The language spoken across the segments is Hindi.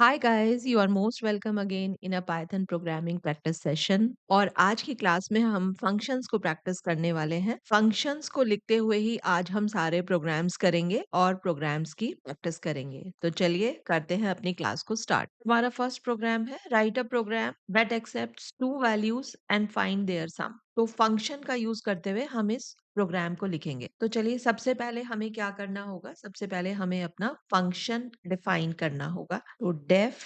Hi guys, you are most welcome again in a Python programming practice session। और आज की क्लास में हम फंक्शंस को प्रैक्टिस करने वाले हैं। फंक्शंस को लिखते हुए ही आज हम सारे प्रोग्राम्स करेंगे और प्रोग्राम्स की प्रैक्टिस करेंगे। तो चलिए करते हैं अपनी क्लास को स्टार्ट। हमारा फर्स्ट प्रोग्राम है write a program that accepts two values and find their sum. तो फंक्शन का यूज करते हुए हम इस प्रोग्राम को लिखेंगे। तो चलिए सबसे पहले हमें क्या करना होगा, सबसे पहले हमें अपना फंक्शन डिफाइन करना होगा। तो डेफ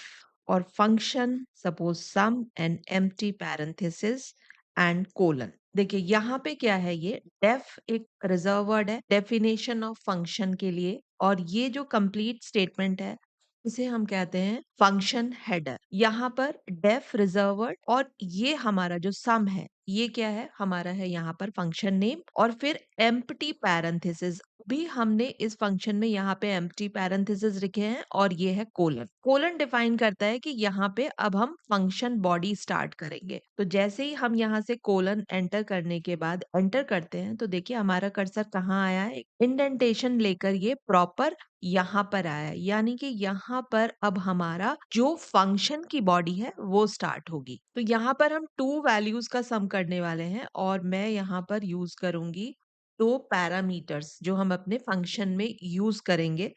और function suppose sum and empty parenthesis and colon. देखिए यहाँ पे क्या है, ये डेफ एक रिजर्व वर्ड है डेफिनेशन ऑफ फंक्शन के लिए, और ये जो कंप्लीट स्टेटमेंट है इसे हम कहते हैं फंक्शन हेडर। यहाँ पर डेफ रिजर्व वर्ड और ये हमारा जो सम है ये क्या है, हमारा है यहाँ पर फंक्शन नेम और फिर एम्प्टी पैरेंथेसिस। भी हमने इस फंक्शन में यहाँ पे एम्प्टी पैरेंथेसिस लिखे हैं और ये है कोलन। कोलन डिफाइन करता है कि यहाँ पे अब हम फंक्शन बॉडी स्टार्ट करेंगे। तो जैसे ही हम यहाँ से कोलन एंटर करने के बाद एंटर करते हैं तो देखिए हमारा कर्सर कहाँ आया है, इंडेंटेशन लेकर ये प्रॉपर यहाँ पर आया है, यानी कि यहाँ पर अब हमारा जो फंक्शन की बॉडी है वो स्टार्ट होगी। तो यहाँ पर हम टू वैल्यूज का सम करने वाले हैं और मैं यहाँ पर यूज करूंगी दो पैरामीटर्स जो हम अपने फंक्शन में यूज करेंगे।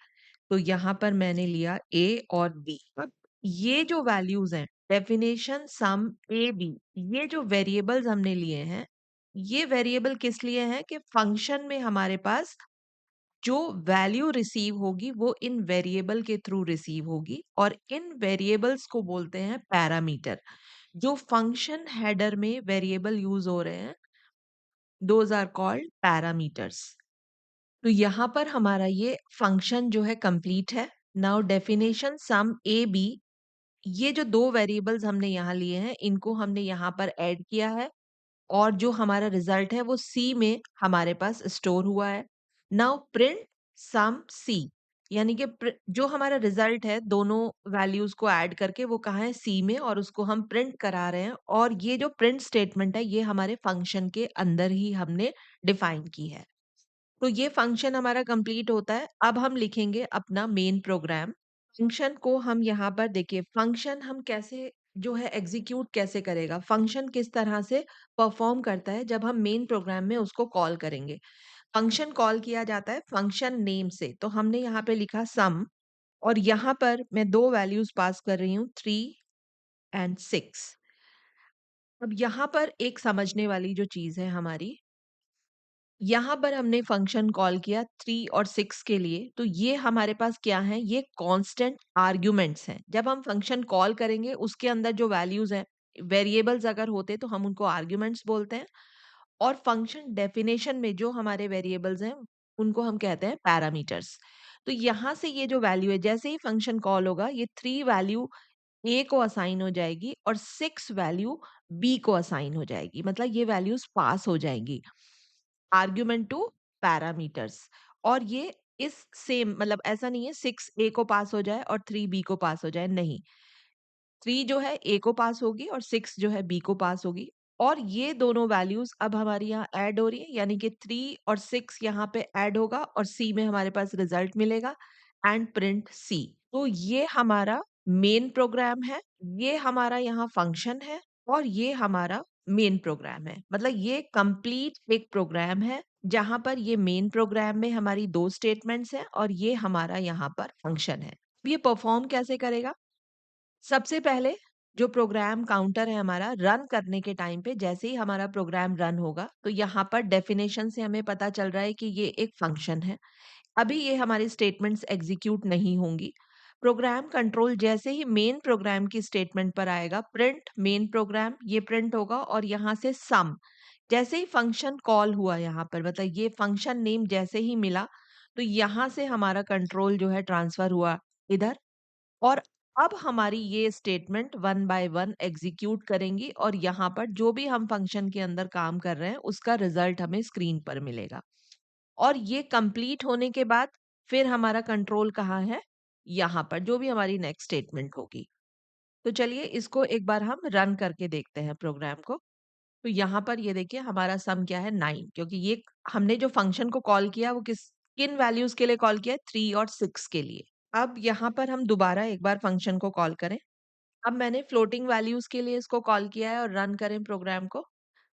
तो यहाँ पर मैंने लिया a और b। अब ये जो वैल्यूज हैं डेफिनेशन सम a b, ये जो वेरिएबल्स हमने लिए हैं, ये वेरिएबल किस लिए हैं कि फंक्शन में हमारे पास जो वैल्यू रिसीव होगी वो इन वेरिएबल के थ्रू रिसीव होगी और इन वेरिएबल्स को बोलते हैं पैरामीटर। जो फंक्शन हेडर में वेरिएबल यूज हो रहे हैं दोज आर कॉल्ड पैरामीटर्स। तो यहाँ पर हमारा ये फंक्शन जो है कंप्लीट है। Now definition sum A B, ये जो दो वेरिएबल्स हमने यहाँ लिए हैं इनको हमने यहाँ पर ऐड किया है और जो हमारा रिजल्ट है वो सी में हमारे पास स्टोर हुआ है। नाउ प्रिंट सम सी, यानी कि जो हमारा रिजल्ट है दोनों वैल्यूज को ऐड करके वो कहाँ है, सी में, और उसको हम प्रिंट करा रहे हैं। और ये जो प्रिंट स्टेटमेंट है ये हमारे फंक्शन के अंदर ही हमने डिफाइन की है। तो ये फंक्शन हमारा कंप्लीट होता है। अब हम लिखेंगे अपना मेन प्रोग्राम। फंक्शन को हम यहाँ पर देखिए, फंक्शन हम कैसे जो है एग्जीक्यूट कैसे करेगा, फंक्शन किस तरह से परफॉर्म करता है जब हम मेन प्रोग्राम में उसको कॉल करेंगे। फंक्शन कॉल किया जाता है फंक्शन नेम से। तो हमने यहाँ पे लिखा सम और यहाँ पर मैं दो वैल्यूज पास कर रही हूँ 3 एंड 6। अब यहाँ पर एक समझने वाली जो चीज है हमारी, यहाँ पर हमने फंक्शन कॉल किया 3 और 6 के लिए, तो ये हमारे पास क्या है, ये कांस्टेंट आर्ग्यूमेंट्स हैं। जब हम फंक्शन कॉल करेंगे उसके अंदर जो वैल्यूज हैं, वेरिएबल्स अगर होते तो हम उनको आर्ग्यूमेंट्स बोलते हैं, और फंक्शन डेफिनेशन में जो हमारे वेरिएबल्स हैं उनको हम कहते हैं पैरामीटर्स। तो यहाँ से ये जो वैल्यू है, जैसे ही फंक्शन कॉल होगा ये 3 वैल्यू ए को असाइन हो जाएगी और 6 वैल्यू बी को असाइन हो जाएगी, मतलब ये वैल्यूज पास हो जाएंगी आर्ग्यूमेंट टू पैरामीटर्स। और ये इस सेम, मतलब ऐसा नहीं है 6 ए को पास हो जाए और 3 बी को पास हो जाए, नहीं, 3 जो है ए को पास होगी और 6 जो है बी को पास होगी। और ये दोनों वैल्यूज अब हमारी यहाँ ऐड हो रही है, यानी कि 3 और 6 यहाँ पे ऐड होगा और सी में हमारे पास रिजल्ट मिलेगा एंड प्रिंट सी। तो ये हमारा मेन प्रोग्राम है, ये हमारा यहाँ फंक्शन है और ये हमारा मेन प्रोग्राम है। मतलब ये कंप्लीट एक प्रोग्राम है जहां पर ये मेन प्रोग्राम में हमारी दो स्टेटमेंट्स हैं और ये हमारा यहाँ पर फंक्शन है। अब ये परफॉर्म कैसे करेगा, सबसे पहले जो प्रोग्राम काउंटर है हमारा रन करने के टाइम पे, जैसे ही हमारा प्रोग्राम रन होगा तो यहाँ पर डेफिनेशन से हमें पता चल रहा है कि ये एक फंक्शन है। अभी ये हमारी स्टेटमेंट्स एग्जीक्यूट नहीं होंगी। प्रोग्राम कंट्रोल जैसे ही मेन प्रोग्राम की स्टेटमेंट पर आएगा, प्रिंट मेन प्रोग्राम, ये प्रिंट होगा और यहाँ से सम। जैसे ही फंक्शन कॉल हुआ यहाँ पर, मतलब ये फंक्शन नेम जैसे ही मिला तो यहाँ से हमारा कंट्रोल जो है ट्रांसफर हुआ इधर। और अब हमारी ये statement one by one execute करेंगी और यहाँ पर जो भी हम फंक्शन के अंदर काम कर रहे हैं उसका रिजल्ट हमें स्क्रीन पर मिलेगा। और ये कंप्लीट होने के बाद फिर हमारा कंट्रोल कहाँ है, यहाँ पर, जो भी हमारी नेक्स्ट स्टेटमेंट होगी। तो चलिए इसको एक बार हम रन करके देखते हैं प्रोग्राम को। तो यहाँ पर ये देखिए हमारा सम क्या है 9, क्योंकि ये हमने जो फंक्शन को कॉल किया वो किन वैल्यूज के लिए कॉल किया है, 3 और 6 के लिए। अब यहाँ पर हम दोबारा एक बार फंक्शन को कॉल करें। अब मैंने फ्लोटिंग वैल्यूज़ के लिए इसको कॉल किया है और रन करें प्रोग्राम को।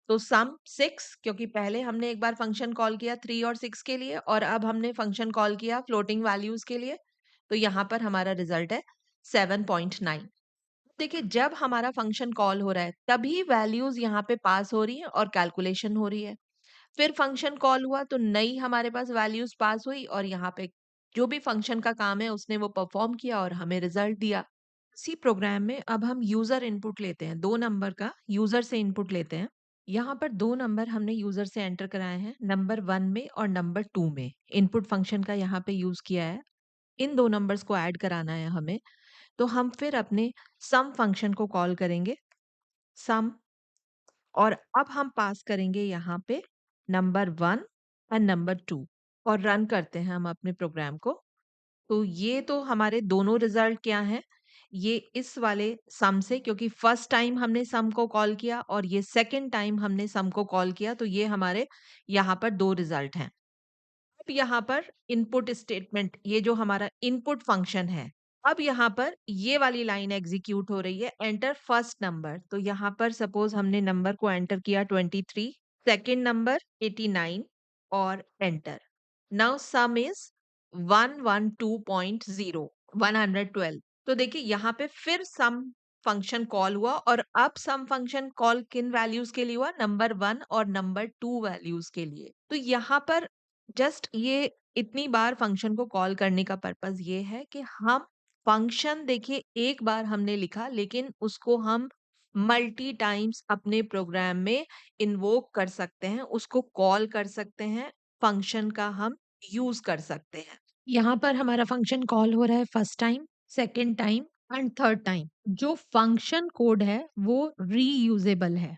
तो सम 6, क्योंकि पहले हमने एक बार फंक्शन कॉल किया 3 और 6 के लिए और अब हमने फंक्शन कॉल किया फ्लोटिंग वैल्यूज़ के लिए। तो यहाँ पर हमारा रिज़ल्ट है 7.9। देखिए, जब हमारा फंक्शन कॉल हो रहा है, तभी वैल्यूज़ यहाँ पे पास हो रही हैं और कैलकुलेशन हो रही है। फिर फंक्शन कॉल हुआ तो नई हमारे पास वैल्यूज़ पास हुई और यहाँ पे जो भी फंक्शन का काम है उसने वो परफ़ॉर्म किया और हमें रिज़ल्ट दिया। इसी प्रोग्राम में अब हम यूज़र इनपुट लेते हैं, 2 नंबर का यूज़र से इनपुट लेते हैं। यहाँ पर 2 नंबर हमने यूज़र से एंटर कराए हैं, नंबर 1 में और नंबर 2 में। इनपुट फंक्शन का यहाँ पे यूज़ किया है। इन 2 नंबर्स को ऐड कराना है हमें, तो हम फिर अपने सम फंक्शन को कॉल करेंगे, सम, और अब हम पास करेंगे यहाँ पे नंबर 1 एंड नंबर 2 और रन करते हैं हम अपने प्रोग्राम को। तो ये तो हमारे दोनों रिजल्ट क्या हैं? ये इस वाले सम से, क्योंकि फर्स्ट टाइम हमने सम को कॉल किया और ये सेकंड टाइम हमने सम को कॉल किया, तो ये हमारे यहाँ पर 2 रिजल्ट हैं। अब यहाँ पर इनपुट स्टेटमेंट, ये जो हमारा इनपुट फंक्शन है, अब यहाँ पर ये वाली लाइन एग्जीक्यूट हो रही है, एंटर फर्स्ट नंबर। तो यहाँ पर सपोज हमने नंबर को एंटर किया 23, सेकंड नंबर 89 और एंटर। Now some is 112.0, 112। तो देखिए यहाँ पे फिर सम फंक्शन कॉल हुआ और अब सम फंक्शन कॉल किन वैल्यूज के लिए हुआ? नंबर 1 और नंबर 2 वैल्यूज के लिए। तो यहाँ पर जस्ट ये इतनी बार फंक्शन को कॉल करने का पर्पस ये है कि हम फंक्शन, देखिए एक बार हमने लिखा लेकिन उसको हम मल्टी टाइम्स अपने प्रोग्राम में इन्वोक कर सकते हैं, उसको कॉल कर सकते हैं, फंक्शन का हम यूज कर सकते हैं। यहाँ पर हमारा फंक्शन कॉल हो रहा है first time, second time and third time. जो फंक्शन कोड है वो रीयूजेबल है,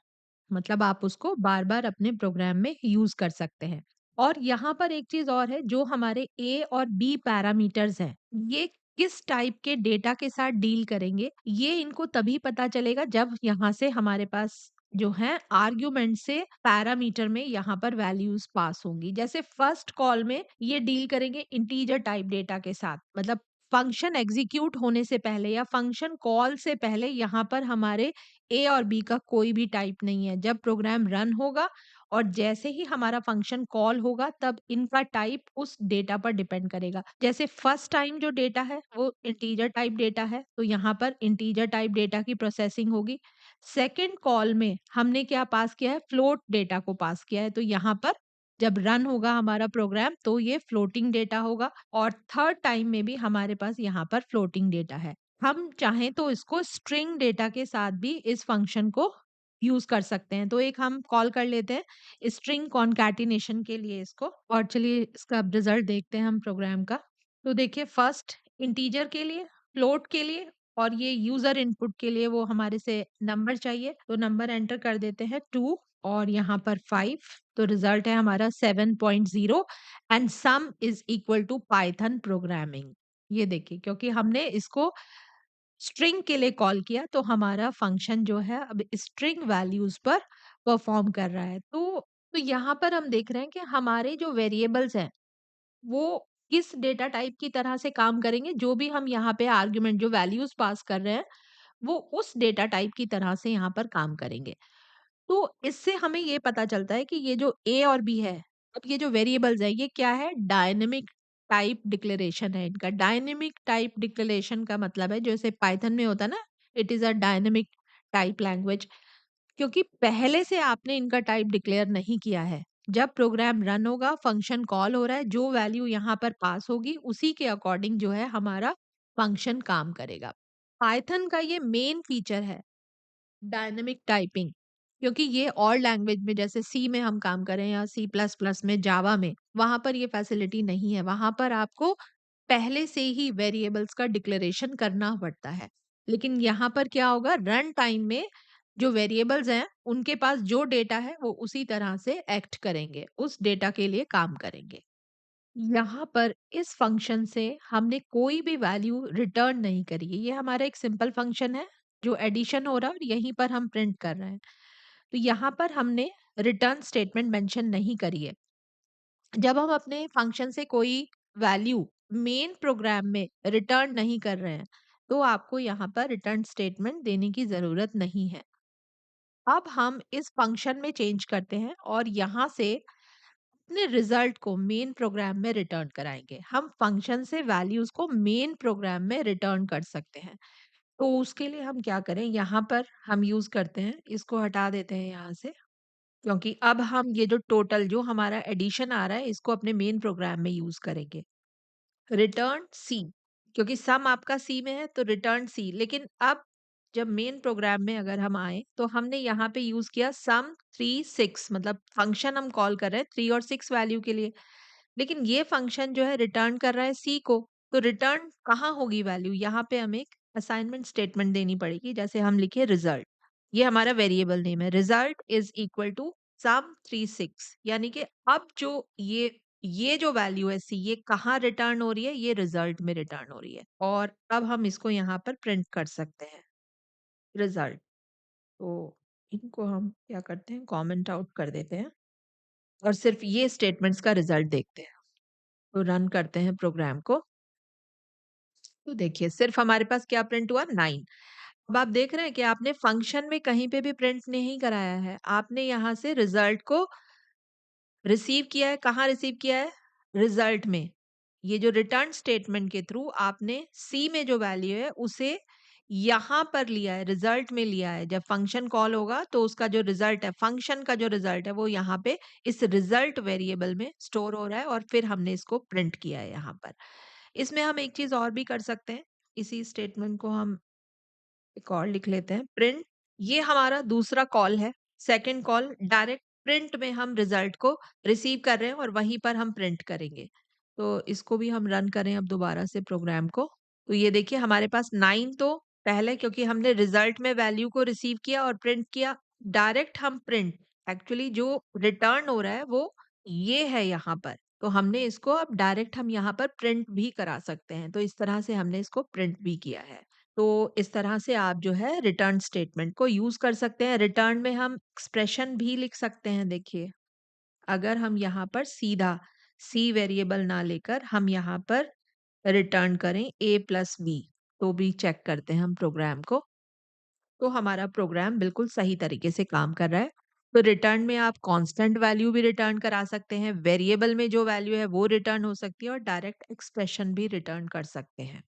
मतलब आप उसको बार-बार अपने प्रोग्राम में यूज़ कर सकते हैं। और यहाँ पर एक चीज़ और है, जो हमारे ए और बी पैरामीटर्स हैं, ये किस टाइप के डेटा के साथ डील करेंगे, ये इनको तभी पता चलेगा जब यहाँ से हमारे पास जो है आर्ग्यूमेंट से पैरामीटर में यहाँ पर वैल्यूज़ पास होंगी। जैसे फर्स्ट कॉल में ये डील करेंगे इंटीजर टाइप डेटा के साथ, मतलब फंक्शन एग्जीक्यूट होने से पहले या फंक्शन कॉल से पहले यहाँ पर हमारे ए और बी का कोई भी टाइप नहीं है। जब प्रोग्राम रन होगा और जैसे ही हमारा फंक्शन कॉल होगा तब इनका टाइप उस डेटा पर डिपेंड करेगा। जैसे फर्स्ट टाइम जो डेटा है वो इंटीजर टाइप डेटा है, तो यहाँ पर इंटीजर टाइप डेटा की प्रोसेसिंग होगी। सेकंड कॉल में हमने क्या पास किया है? फ्लोट डेटा को पास किया है, तो यहाँ पर जब रन होगा हमारा प्रोग्राम तो ये फ्लोटिंग डेटा होगा और थर्ड टाइम में भी हमारे पास यहाँ पर फ्लोटिंग डेटा है। हम चाहें तो इसको स्ट्रिंग डेटा के साथ भी इस फंक्शन को यूज कर सकते हैं। तो एक हम कॉल कर लेते हैं स्ट्रिंग कॉन्कैटिनेशन के लिए इसको, और चलिए इसका अब रिजल्ट देखते हैं हम प्रोग्राम का। तो देखिए फर्स्ट इंटीजर के लिए, फ्लोट के लिए और ये यूजर इनपुट के लिए वो हमारे से नंबर चाहिए, तो नंबर एंटर कर देते हैं 2 और यहाँ पर 5। तो रिजल्ट है हमारा 7.0 and sum is equal to Python programming. ये देखिए, क्योंकि हमने इसको स्ट्रिंग के लिए कॉल किया तो हमारा फंक्शन जो है अब स्ट्रिंग वैल्यूज पर परफॉर्म कर रहा है। तो यहाँ पर हम देख रहे हैं कि हमारे जो वेरिएबल्स हैं वो किस डेटा टाइप की तरह से काम करेंगे। जो भी हम यहाँ पे आर्ग्यूमेंट जो वैल्यूज पास कर रहे हैं वो उस डेटा टाइप की तरह से यहाँ पर काम करेंगे। तो इससे हमें ये पता चलता है कि ये जो ए और बी है, अब ये जो वेरिएबल्स है ये क्या है? डायनेमिक टाइप डिक्लेरेशन है इनका। डायनेमिक टाइप डिक्लेरेशन का मतलब है जैसे पाइथन में होता है ना, it is a dynamic type language. क्योंकि पहले से आपने इनका टाइप डिक्लेयर नहीं किया है। जब प्रोग्राम रन होगा, फंक्शन कॉल हो रहा है, जो वैल्यू यहाँ पर पास होगी उसी के अकॉर्डिंग जो है हमारा फंक्शन काम करेगा। पाइथन का ये मेन फीचर है डायनामिक टाइपिंग, क्योंकि ये और लैंग्वेज में जैसे सी में हम काम करें या सी प्लस प्लस में, जावा में, वहां पर ये फैसिलिटी नहीं है। वहां पर आपको पहले से ही वेरिएबल्स का डिक्लेरेशन करना पड़ता है। लेकिन यहाँ पर क्या होगा? रन टाइम में जो वेरिएबल्स हैं उनके पास जो डेटा है वो उसी तरह से एक्ट करेंगे, उस डेटा के लिए काम करेंगे। यहाँ पर इस फंक्शन से हमने कोई भी वैल्यू रिटर्न नहीं करी है। ये हमारा एक सिंपल फंक्शन है जो एडिशन हो रहा है और यहीं पर हम प्रिंट कर रहे हैं। तो यहाँ पर हमने रिटर्न स्टेटमेंट मेंशन नहीं करी है। जब हम अपने फंक्शन से कोई वैल्यू मेन प्रोग्राम में रिटर्न नहीं कर रहे हैं, तो आपको यहाँ पर रिटर्न स्टेटमेंट देने की ज़रूरत नहीं है। अब हम इस फंक्शन में चेंज करते हैं और यहाँ से अपने रिजल्ट को मेन प्रोग्राम में रिटर्न कराएँगे। हम फंक्शन से वैल्यूज़ को मेन प्रोग्राम में रिटर्न कर सकते हैं। तो उसके लिए हम क्या करें, यहाँ पर हम यूज़ करते हैं, इसको हटा देते हैं यहाँ से, क्योंकि अब हम ये जो टोटल जो हमारा एडिशन आ रहा है, इसको अपने मेन प्रोग्राम में यूज़ करेंगे। रिटर्न सी, क्योंकि सम आपका सी में है तो रिटर्न सी। लेकिन अब जब मेन प्रोग्राम में अगर हम आए तो हमने यहाँ पे यूज किया सम 3 6, मतलब फंक्शन हम कॉल कर रहे हैं 3 और 6 वैल्यू के लिए। लेकिन ये फंक्शन जो है रिटर्न कर रहा है सी को, तो रिटर्न कहाँ होगी वैल्यू, यहाँ पे हमें एक असाइनमेंट स्टेटमेंट देनी पड़ेगी। जैसे हम लिखे रिजल्ट, ये हमारा वेरिएबल नेम है, result is equal to some 3 6, यानी कि अब जो ये जो वैल्यू है सी, ये कहाँ रिटर्न हो रही है, ये रिजल्ट में रिटर्न हो रही है। और अब हम इसको यहाँ पर प्रिंट कर सकते हैं, रिजल्ट। तो इनको हम क्या करते हैं, कमेंट आउट कर देते हैं और सिर्फ ये स्टेटमेंट्स का रिजल्ट देखते हैं। तो रन करते हैं प्रोग्राम को। तो देखिए सिर्फ हमारे पास क्या प्रिंट हुआ, 9। अब आप देख रहे हैं कि आपने फंक्शन में कहीं पे भी प्रिंट नहीं कराया है, आपने यहाँ से रिजल्ट को रिसीव किया है। कहाँ रिसीव किया है, रिजल्ट में। ये जो रिटर्न स्टेटमेंट के थ्रू आपने सी में जो वैल्यू है उसे यहाँ पर लिया है, रिजल्ट में लिया है। जब फंक्शन कॉल होगा तो उसका जो रिजल्ट है, फंक्शन का जो रिजल्ट है, वो यहाँ पे इस रिजल्ट वेरिएबल में स्टोर हो रहा है और फिर हमने इसको प्रिंट किया है यहाँ पर। इसमें हम एक चीज और भी कर सकते हैं, इसी स्टेटमेंट को हम एक और लिख लेते हैं, प्रिंट। ये हमारा दूसरा कॉल है, सेकंड कॉल। डायरेक्ट प्रिंट में हम रिजल्ट को रिसीव कर रहे हैं और वहीं पर हम प्रिंट करेंगे। तो इसको भी हम रन करें अब दोबारा से प्रोग्राम को। तो ये देखिए हमारे पास 9 तो पहले, क्योंकि हमने रिजल्ट में वैल्यू को रिसीव किया और प्रिंट किया। डायरेक्ट हम प्रिंट, एक्चुअली जो रिटर्न हो रहा है वो ये है यहाँ पर। तो हमने इसको अब डायरेक्ट हम यहाँ पर प्रिंट भी करा सकते हैं। तो इस तरह से हमने इसको प्रिंट भी किया है। तो इस तरह से आप जो है रिटर्न स्टेटमेंट को यूज कर सकते हैं। रिटर्न में हम एक्सप्रेशन भी लिख सकते हैं। देखिए अगर हम यहाँ पर सीधा सी वेरिएबल ना लेकर हम यहाँ पर रिटर्न करें a प्लस बी, तो भी चेक करते हैं हम प्रोग्राम को, तो हमारा प्रोग्राम बिल्कुल सही तरीके से काम कर रहा है। तो रिटर्न में आप कांस्टेंट वैल्यू भी रिटर्न करा सकते हैं, वेरिएबल में जो वैल्यू है वो रिटर्न हो सकती है और डायरेक्ट एक्सप्रेशन भी रिटर्न कर सकते हैं।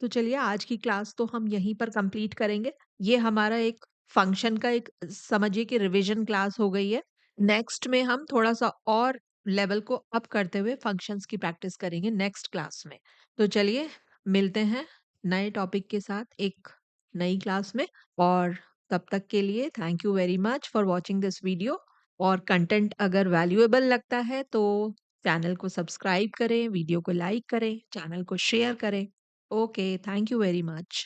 तो चलिए आज की क्लास तो हम यहीं पर कंप्लीट करेंगे। ये हमारा एक फंक्शन का एक समझिए कि रिवीजन क्लास हो गई है। नेक्स्ट में हम थोड़ा-सा और लेवल को अप करते हुए फंक्शंस की प्रैक्टिस करेंगे नेक्स्ट क्लास में। तो चलिए मिलते हैं नए टॉपिक के साथ एक नई क्लास में, और तब तक के लिए thank you very much for watching this video. और कंटेंट अगर वैल्यूएबल लगता है तो चैनल को सब्सक्राइब करें, वीडियो को लाइक करें, चैनल को शेयर करें। Okay, thank you very much.